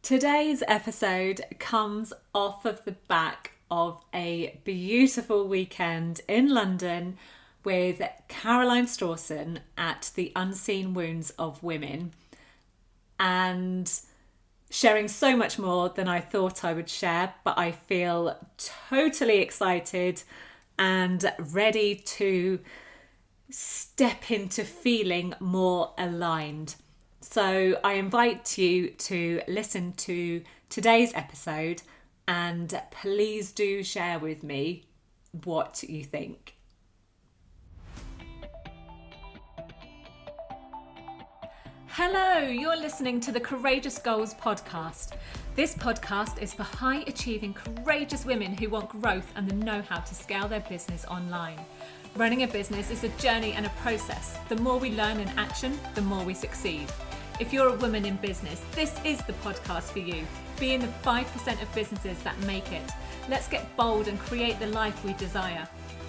Today's episode comes off of the back of a beautiful weekend in London with Caroline Strawson at the Unseen Wounds of Women, and sharing so much more than I thought I would share, but I feel totally excited and ready to step into feeling more aligned. So I invite you to listen to today's episode and please do share with me what you think. Hello, you're listening to the Courageous Goals podcast. This podcast is for high achieving, courageous women who want growth and the know-how to scale their business online. Running a business is a journey and a process. The more we learn in action, the more we succeed. If you're a woman in business, this is the podcast for you. Be in the 5% of businesses that make it. Let's get bold and create the life we desire.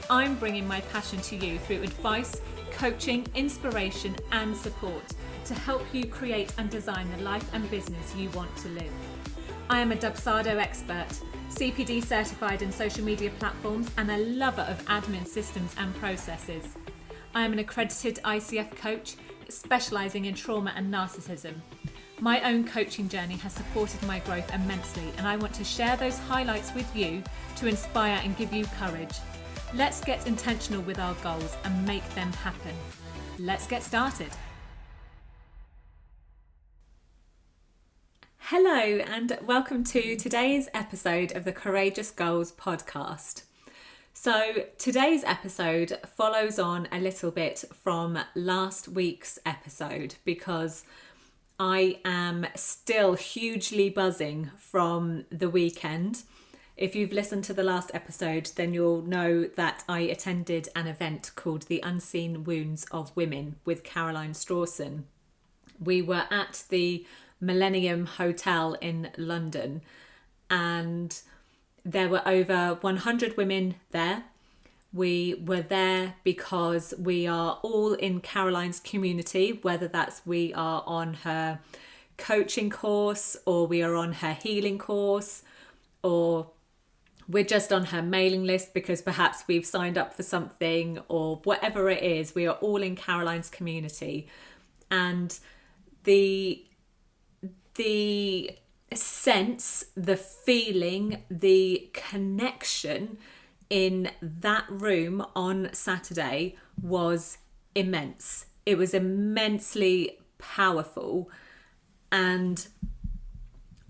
I'm bringing my passion to you through advice, coaching, inspiration, and support to help you create and design the life and business you want to live. I am a Dubsado expert, CPD certified in social media platforms, and a lover of admin systems and processes. I am an accredited ICF coach, specialising in trauma and narcissism. My own coaching journey has supported my growth immensely, and I want to share those highlights with you to inspire and give you courage. Let's get intentional with our goals and make them happen. Let's get started. Hello and welcome to today's episode of the Courageous Goals podcast. So today's episode follows on a little bit from last week's episode because I am still hugely buzzing from the weekend. If you've listened to the last episode, then you'll know that I attended an event called the Unseen Wounds of Women with Caroline Strawson. We were at the Millennium Hotel in London, and there were over 100 women there. We were there because we are all in Caroline's community, whether that's we are on her coaching course or we are on her healing course, or we're just on her mailing list because perhaps we've signed up for something, or whatever it is, we are all in Caroline's community. And the sense, the feeling, the connection in that room on Saturday was immense. It was immensely powerful, and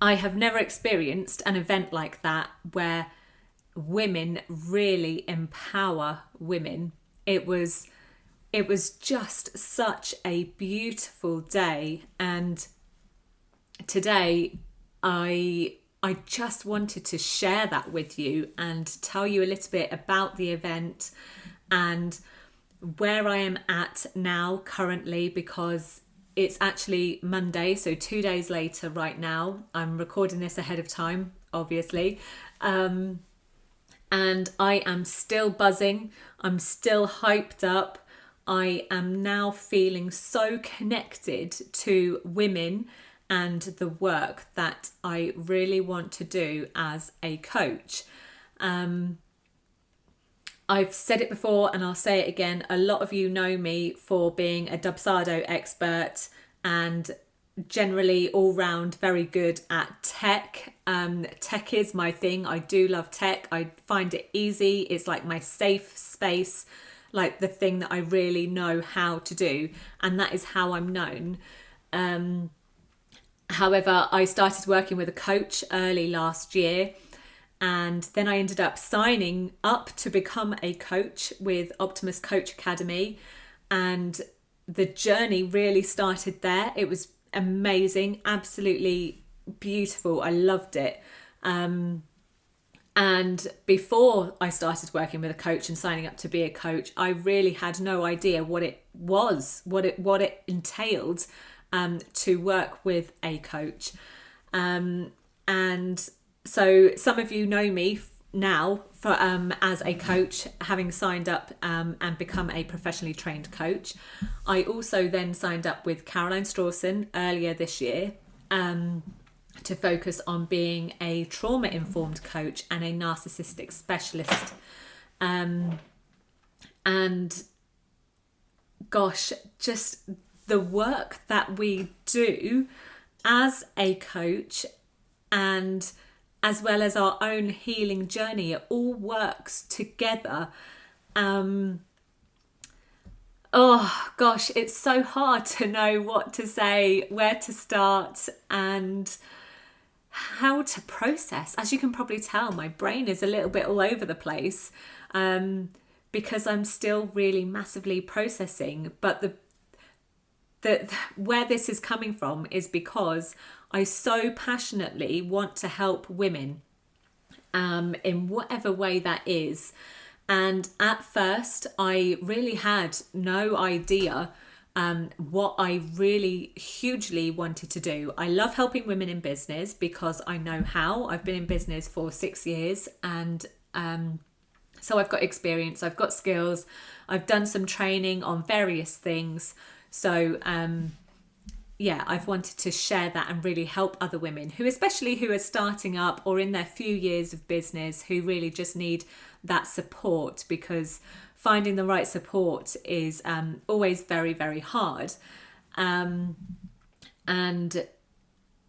I have never experienced an event like that where women really empower women. It was just such a beautiful day, and today I just wanted to share that with you and tell you a little bit about the event and where I am at now currently, because it's actually Monday, so 2 days later right now. I'm recording this ahead of time, obviously. And I am still buzzing. I'm still hyped up. I am now feeling so connected to women and the work that I really want to do as a coach. I've said it before and I'll say it again. A lot of you know me for being a Dubsado expert and generally all round very good at tech. Tech is my thing. I do love tech. I find it easy. It's like my safe space, like the thing that I really know how to do. And that is how I'm known. However, I started working with a coach early last year, and then I ended up signing up to become a coach with Optimus Coach Academy, and the journey really started there. It was amazing, absolutely beautiful. I loved it. And before I started working with a coach and signing up to be a coach, I really had no idea what it was, what it entailed to work with a coach. And so some of you know me now for as a coach, having signed up and become a professionally trained coach. I also then signed up with Caroline Strawson earlier this year to focus on being a trauma-informed coach and a narcissistic specialist. And gosh, just the work that we do as a coach, and as well as our own healing journey, it all works together. Oh gosh, it's so hard to know what to say, where to start, and how to process. As you can probably tell, my brain is a little bit all over the place, because I'm still really massively processing. But the where this is coming from is because I so passionately want to help women, in whatever way that is. And at first, I really had no idea what I really hugely wanted to do. I love helping women in business because I know how. I've been in business for 6 years, and so I've got experience, I've got skills, I've done some training on various things. So yeah, I've wanted to share that and really help other women especially who are starting up or in their few years of business, who really just need that support, because finding the right support is always very, very hard. And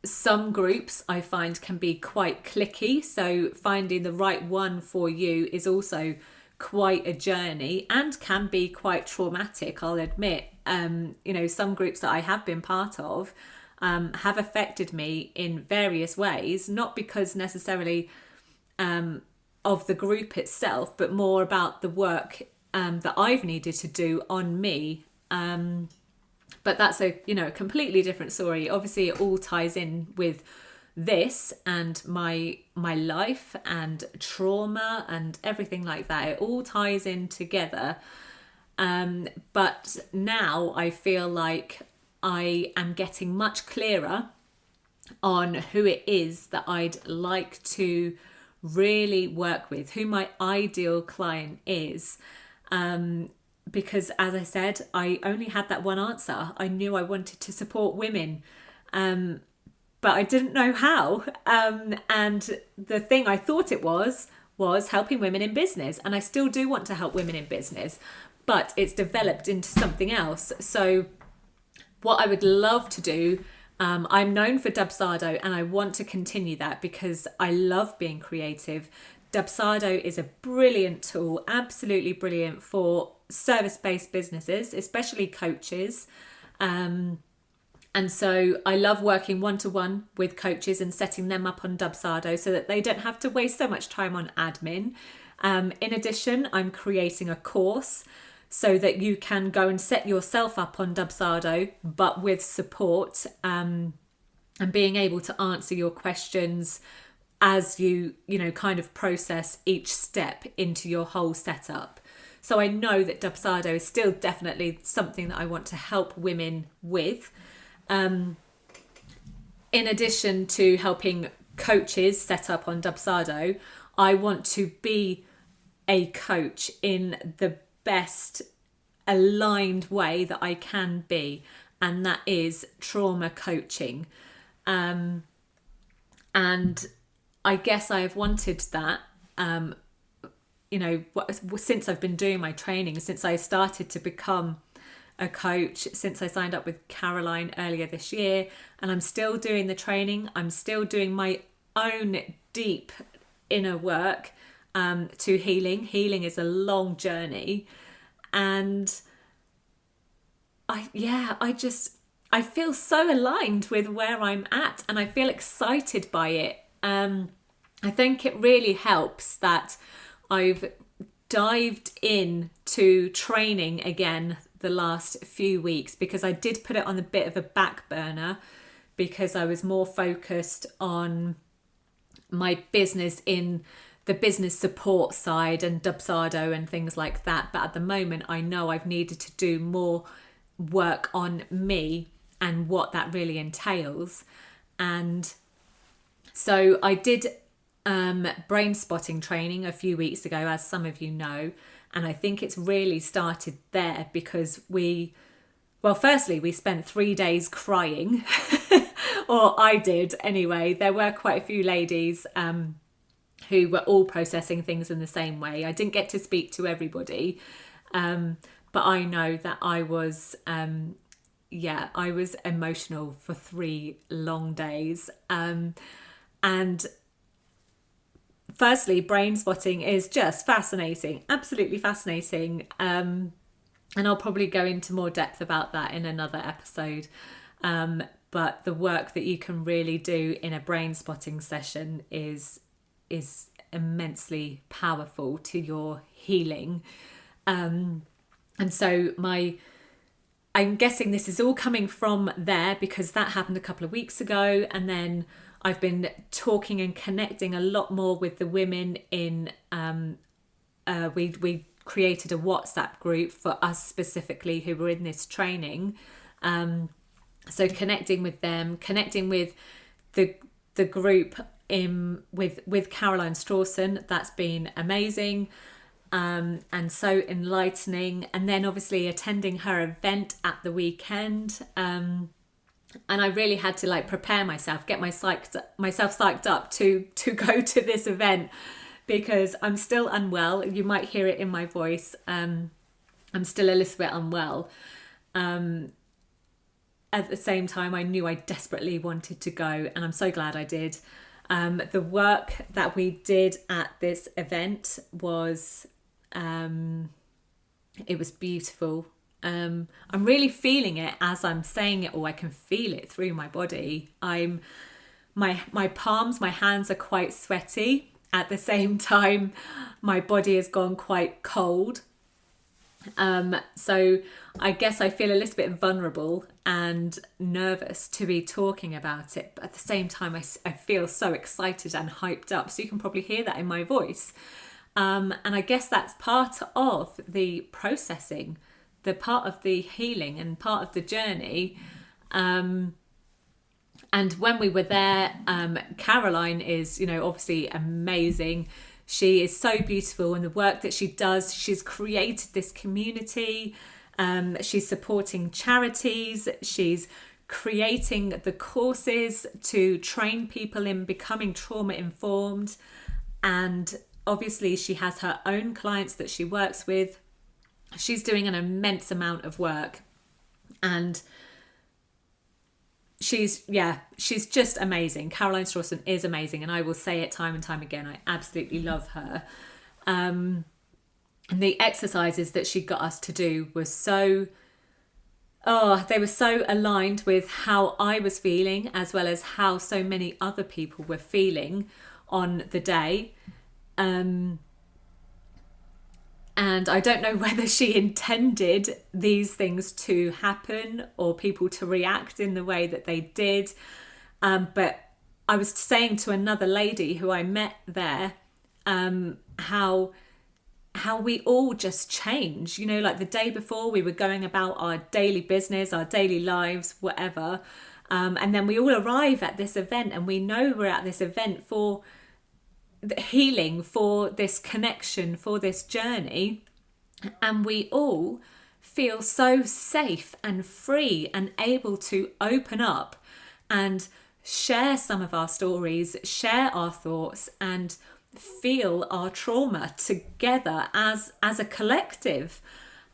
some groups I find can be quite cliquey, so finding the right one for you is also quite a journey and can be quite traumatic, I'll admit. Some groups that I have been part of have affected me in various ways, not because necessarily of the group itself, but more about the work that I've needed to do on me. But that's a completely different story. Obviously, it all ties in with this and my life and trauma and everything like that. It all ties in together. But now I feel like I am getting much clearer on who it is that I'd like to really work with, who my ideal client is. Because as I said, I only had that one answer. I knew I wanted to support women, but I didn't know how. And the thing I thought it was helping women in business. And I still do want to help women in business, but it's developed into something else. So what I would love to do, I'm known for Dubsado, and I want to continue that because I love being creative. Dubsado is a brilliant tool, absolutely brilliant for service-based businesses, especially coaches. And so I love working one-to-one with coaches and setting them up on Dubsado so that they don't have to waste so much time on admin. In addition, I'm creating a course so that you can go and set yourself up on Dubsado, but with support, and being able to answer your questions as you kind of process each step into your whole setup. So I know that Dubsado is still definitely something that I want to help women with. In addition to helping coaches set up on Dubsado, I want to be a coach in the best aligned way that I can be, and that is trauma coaching. And I guess I have wanted that, since I've been doing my training, since I started to become a coach, since I signed up with Caroline earlier this year, and I'm still doing the training. I'm still doing my own deep inner work to healing. Healing is a long journey, and I feel so aligned with where I'm at, and I feel excited by it. I think it really helps that I've dived into training again the last few weeks, because I did put it on a bit of a back burner because I was more focused on my business in the business support side and Dubsado and things like that. But at the moment, I know I've needed to do more work on me and what that really entails. And so I did brain spotting training a few weeks ago, as some of you know, and I think it's really started there because firstly, we spent 3 days crying or I did anyway. There were quite a few ladies who were all processing things in the same way. I didn't get to speak to everybody, but I know that I was emotional for 3 long days. And firstly, brain spotting is just fascinating, absolutely fascinating. And I'll probably go into more depth about that in another episode. But the work that you can really do in a brain spotting session is immensely powerful to your healing. And so I'm guessing this is all coming from there, because that happened a couple of weeks ago. And then I've been talking and connecting a lot more with the women in, we created a WhatsApp group for us specifically who were in this training. So connecting with them, connecting with the group with Caroline Strawson, that's been amazing. And so enlightening. And then obviously attending her event at the weekend. And I really had to prepare myself, get myself psyched up to go to this event, because I'm still unwell. You might hear it in my voice. I'm still a little bit unwell. At the same time, I knew I desperately wanted to go, and I'm so glad I did. The work that we did at this event was, it was beautiful. I'm really feeling it as I'm saying it, or I can feel it through my body. My palms, my hands are quite sweaty. At the same time, my body has gone quite cold. So I guess I feel a little bit vulnerable and nervous to be talking about it. But at the same time, I feel so excited and hyped up. So you can probably hear that in my voice. And I guess that's part of the processing, the part of the healing and part of the journey. And when we were there, Caroline is, obviously amazing. She is so beautiful, and the work that she does, she's created this community. She's supporting charities. She's creating the courses to train people in becoming trauma informed. And obviously she has her own clients that she works with. She's doing an immense amount of work, and she's just amazing. Caroline Strawson is amazing, and I will say it time and time again. I absolutely love her. And the exercises that she got us to do were they were so aligned with how I was feeling, as well as how so many other people were feeling on the day. And I don't know whether she intended these things to happen or people to react in the way that they did. But I was saying to another lady who I met there, how we all just change. Like the day before, we were going about our daily business, our daily lives, whatever. And then we all arrive at this event, and we know we're at this event for healing, for this connection, for this journey, and we all feel so safe and free and able to open up and share some of our stories, share our thoughts, and feel our trauma together as a collective.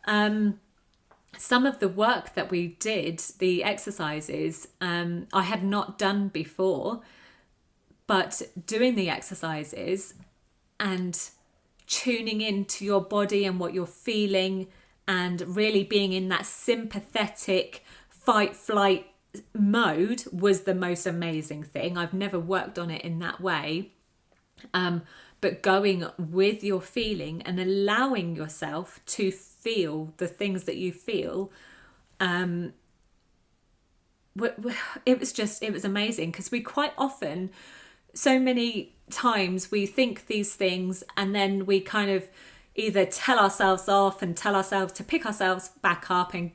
Some of the work that we did, the exercises, I had not done before. But doing the exercises and tuning into your body and what you're feeling, and really being in that sympathetic fight-flight mode was the most amazing thing. I've never worked on it in that way. But going with your feeling and allowing yourself to feel the things that you feel, it was amazing, because we quite often, so many times, we think these things and then we kind of either tell ourselves off and tell ourselves to pick ourselves back up and,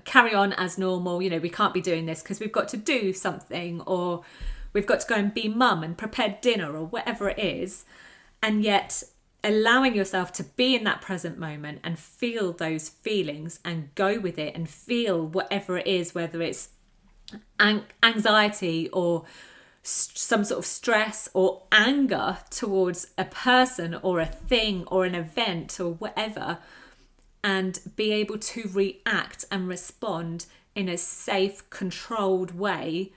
carry on as normal. We can't be doing this because we've got to do something, or we've got to go and be mum and prepare dinner, or whatever it is. And yet allowing yourself to be in that present moment and feel those feelings and go with it and feel whatever it is, whether it's anxiety or some sort of stress or anger towards a person or a thing or an event or whatever, and be able to react and respond in a safe, controlled way,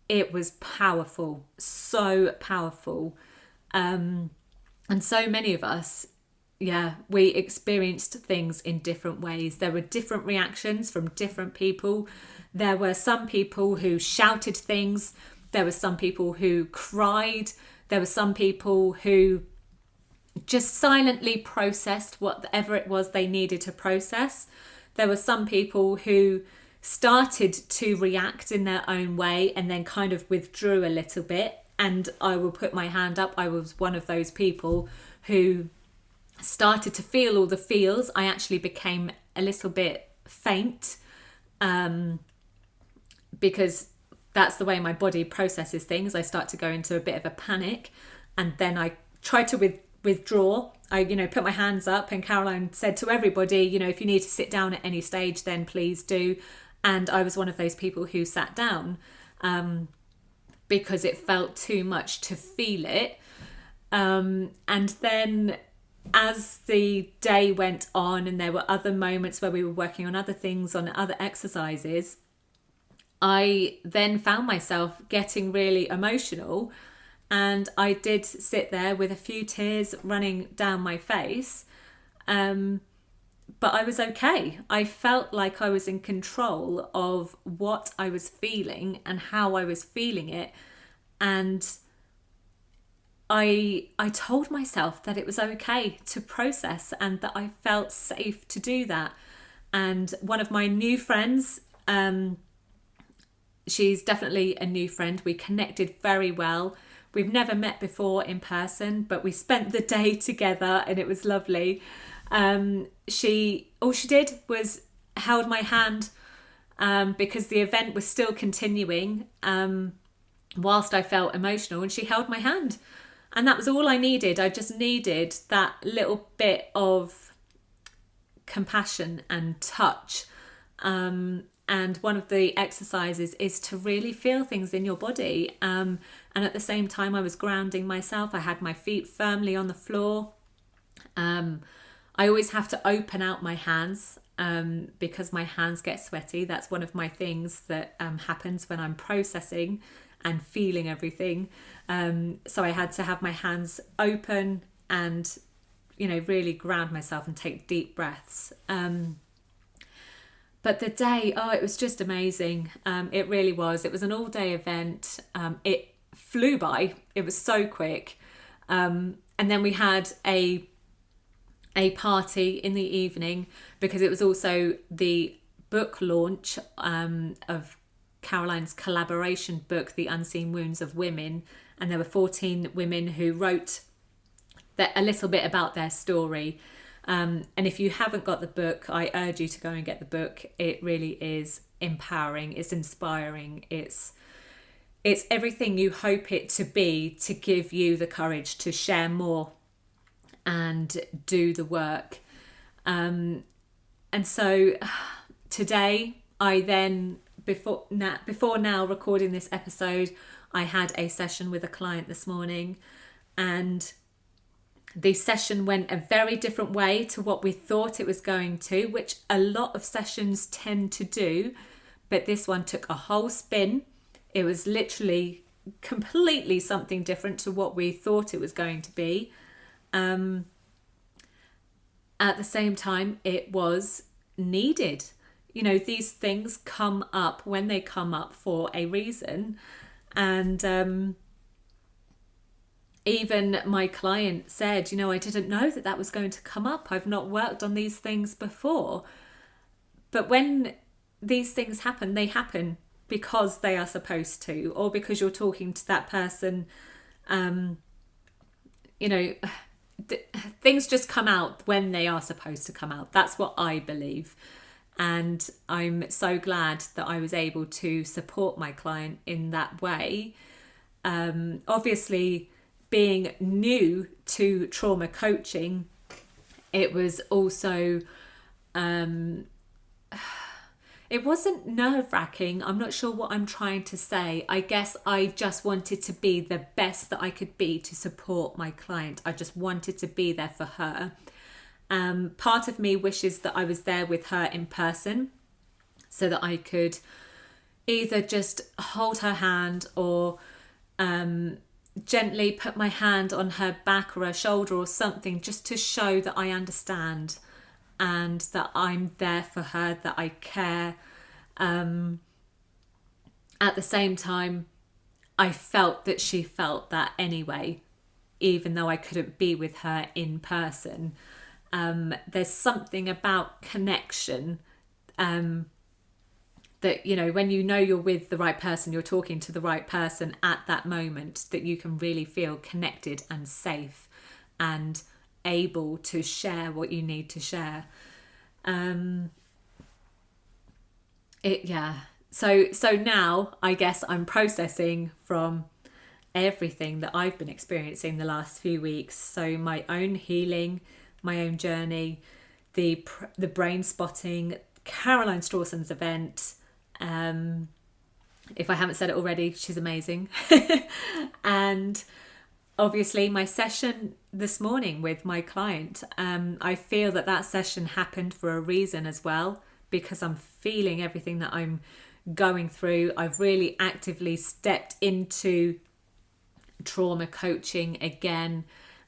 it was powerful, so powerful. And so many of us, we experienced things in different ways. There were different reactions from different people. There were some people who shouted things. There were some people who cried. There were some people who just silently processed whatever it was they needed to process. There were some people who started to react in their own way and then kind of withdrew a little bit. And I will put my hand up. I was one of those people who started to feel all the feels. I actually became a little bit faint because that's the way my body processes things. I start to go into a bit of a panic, and then I try to withdraw. I put my hands up, and Caroline said to everybody, if you need to sit down at any stage, then please do. And I was one of those people who sat down because it felt too much to feel it. And then as the day went on and there were other moments where we were working on other things, on other exercises, I then found myself getting really emotional, and I did sit there with a few tears running down my face. But I was okay. I felt like I was in control of what I was feeling and how I was feeling it. And I told myself that it was okay to process and that I felt safe to do that. And one of my new friends, she's definitely a new friend. We connected very well. We've never met before in person, but we spent the day together and it was lovely. All she did was held my hand because the event was still continuing whilst I felt emotional, and she held my hand. And that was all I needed. I just needed that little bit of compassion and touch. And one of the exercises is to really feel things in your body. And at the same time, I was grounding myself. I had my feet firmly on the floor. I always have to open out my hands because my hands get sweaty. That's one of my things that happens when I'm processing and feeling everything. So I had to have my hands open and, really ground myself and take deep breaths. But the day, it was just amazing. It really was. It was an all-day event. It flew by. It was so quick. And then we had a party in the evening because it was also the book launch of Caroline's collaboration book, The Unseen Wounds of Women. And there were 14 women who wrote a little bit about their story. And if you haven't got the book, I urge you to go and get the book. It really is empowering. It's inspiring. It's everything you hope it to be, to give you the courage to share more and do the work. And so today, I then, before now recording this episode, I had a session with a client this morning, and the session went a very different way to what we thought it was going to, which a lot of sessions tend to do. But this one took a whole spin. It was literally completely something different to what we thought it was going to be. At the same time, it was needed. These things come up when they come up for a reason. And even my client said, I didn't know that was going to come up. I've not worked on these things before. But when these things happen, they happen because they are supposed to, or because you're talking to that person. Things just come out when they are supposed to come out. That's what I believe. And I'm so glad that I was able to support my client in that way. Obviously, being new to trauma coaching, it was also it it wasn't nerve-wracking. I'm not sure what I'm trying to say. I guess I just wanted to be the best that I could be to support my client. I just wanted to be there for her. Part of me wishes that I was there with her in person so that I could either just hold her hand or gently put my hand on her back or her shoulder or something, just to show that I understand and that I'm there for her, that I care. At the same time, I felt that she felt that anyway, even though I couldn't be with her in person. There's something about connection that, you know, when you know you're with the right person, you're talking to the right person at that moment, that you can really feel connected and safe and able to share what you need to share. So now I guess I'm processing from everything that I've been experiencing the last few weeks. So my own healing, my own journey, the brain spotting, Caroline Strawson's event. If I haven't said it already, she's amazing. And obviously my session this morning with my client. I feel that session happened for a reason as well, because I'm feeling everything that I'm going through. I've really actively stepped into trauma coaching again,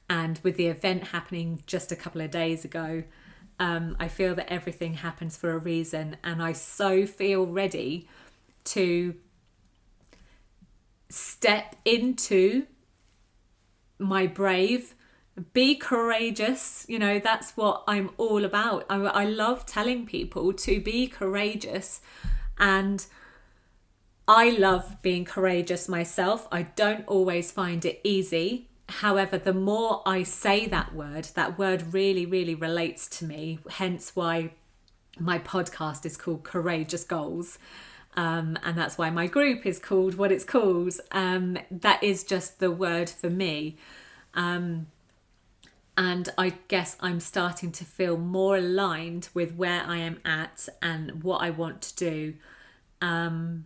and with the event happening just a couple of days ago, I feel that everything happens for a reason, and I so feel ready to step into my brave, be courageous. You know, that's what I'm all about. I love telling people to be courageous, and I love being courageous myself. I don't always find it easy. However, the more I say that word really, really relates to me. Hence why my podcast is called Courageous Goals. And that's why my group is called what it's called. That is just the word for me. And I guess I'm starting to feel more aligned with where I am at and what I want to do. And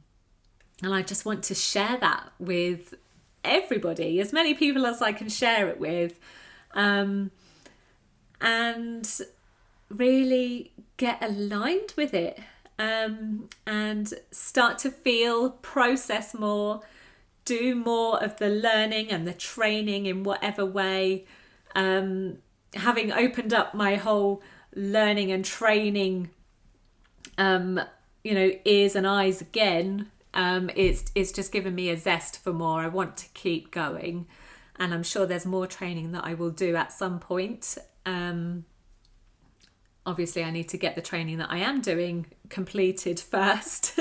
I just want to share that with everybody, as many people as I can share it with, and really get aligned with it, and start to process more, do more of the learning and the training in whatever way. Having opened up my whole learning and training, ears and eyes again, it's just given me a zest for more. I want to keep going, and I'm sure there's more training that I will do at some point. Obviously I need to get the training that I am doing completed first.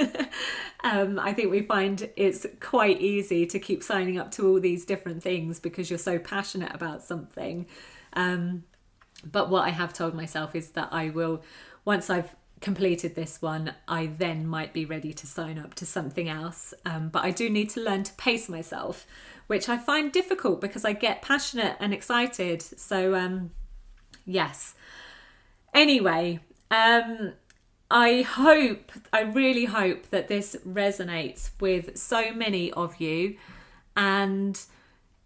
I think we find it's quite easy to keep signing up to all these different things because you're so passionate about something. But what I have told myself is that I will, once I've completed this one, I then might be ready to sign up to something else. But I do need to learn to pace myself, which I find difficult because I get passionate and excited. So yes. Anyway, I really hope that this resonates with so many of you. And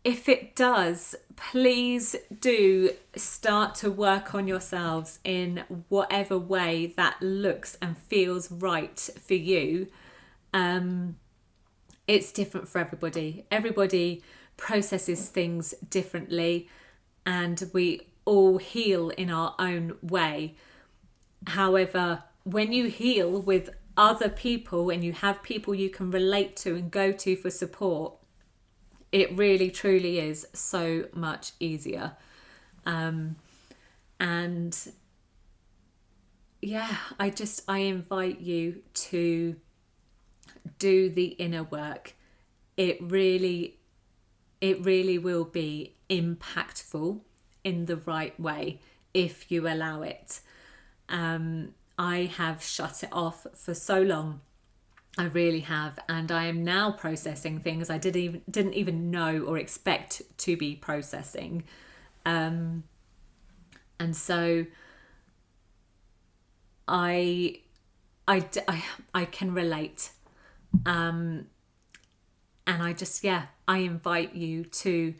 if it does, please do start to work on yourselves in whatever way that looks and feels right for you. It's different for everybody. Everybody processes things differently, and we all heal in our own way. However, when you heal with other people and you have people you can relate to and go to for support, it really truly is so much easier. And yeah, I invite you to do the inner work. It really will be impactful in the right way if you allow it. I have shut it off for so long. I really have, and I am now processing things I didn't even know or expect to be processing. And so I I can relate. And I invite you to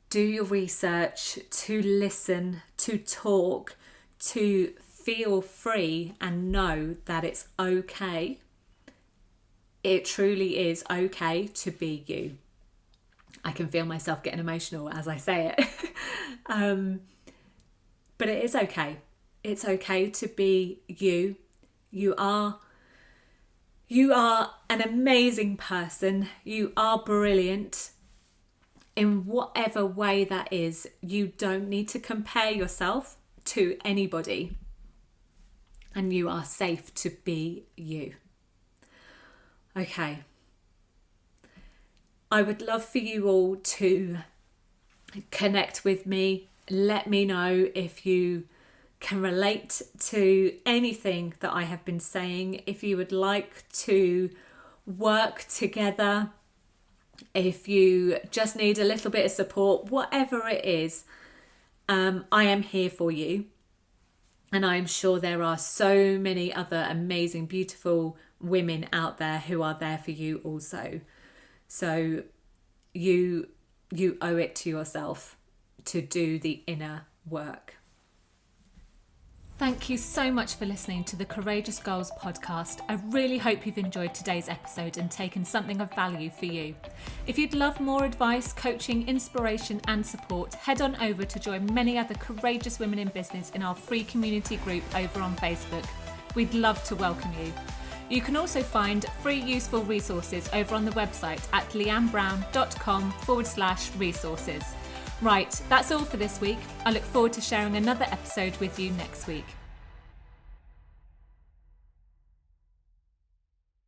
do your research, to listen, to talk, to feel free and know that it's okay. It truly is okay to be you. I can feel myself getting emotional as I say it. But it is okay. It's okay to be you. You are an amazing person. You are brilliant. In whatever way that is, you don't need to compare yourself to anybody. And you are safe to be you. Okay. I would love for you all to connect with me. Let me know if you can relate to anything that I have been saying. If you would like to work together, if you just need a little bit of support, whatever it is, I am here for you. And I'm sure there are so many other amazing, beautiful women out there who are there for you also. So you owe it to yourself to do the inner work. Thank you so much for listening to the Courageous Girls podcast. I really hope you've enjoyed today's episode and taken something of value for you. If you'd love more advice, coaching, inspiration and support, head on over to join many other courageous women in business in our free community group over on Facebook. We'd love to welcome you. You can also find free useful resources over on the website at leannebrown.com/resources. Right, that's all for this week. I look forward to sharing another episode with you next week.